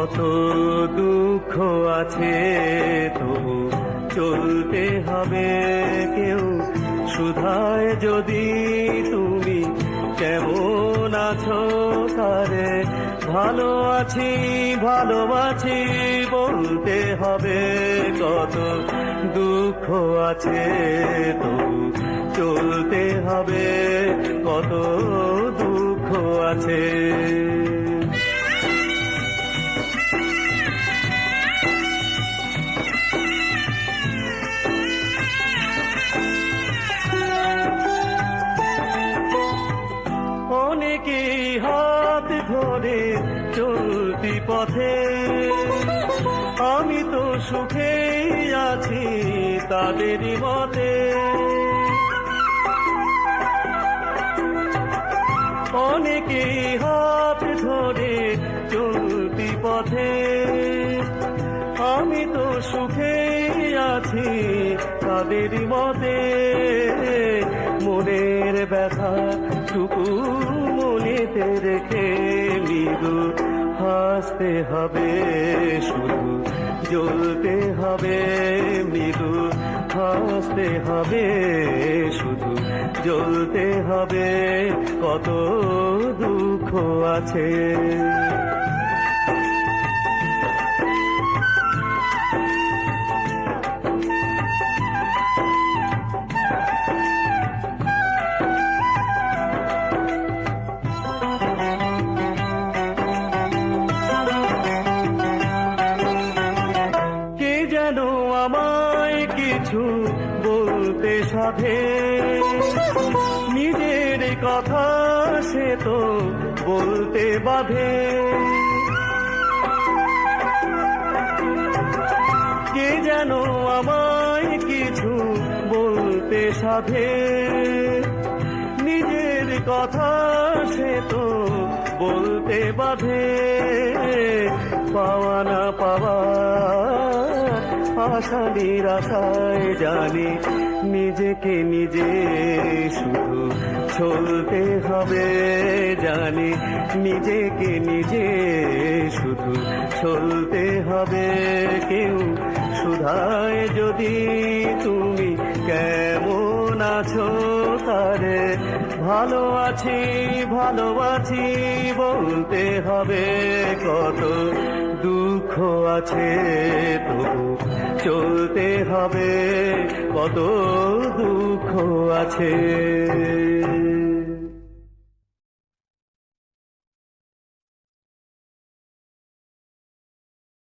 কত দুঃখ আছে তবু চলতে হবে কেউ শুধায় যদি তুমি কেমন আছো তারে ভালো আছি ভালোবাসি বলতে হবে কত দুঃখ আছে তবু চলতে হবে কত দুঃখ আছে অনেকে হাত ধরে চলতি পথে আমি তো সুখেই আছি তাদেরই মতে অনেকে হাত ধরে চলতি পথে আমি তো সুখেই আছি তাদেরই মতে মনের ব্যথা টুকু মনেতে রেখে মৃদু হাসতে হবে শুধু জ্বলতে হবে মৃদু হাসতে হবে শুধু জ্বলতে হবে কত দুঃখ আছে যেন আমায় কিছু বলতে সাধে নিজের কথা সে তো বলতে বাধে কে যেন আমায় কিছু বলতে সাধে নিজের কথা সে তো বলতে বাধে পাওয়া না পাওয়া আশা নিরাশায় জানি নিজেকে নিজে শুধু চলতে হবে জানি নিজেকে নিজে শুধু চলতে হবে কেউ শুধায় যদি তুমি কেমন আছো তারে ভালো আছি ভালোবাসি বলতে হবে কত দুঃখ আছে তবু চলতে হবে কত দুঃখ আছে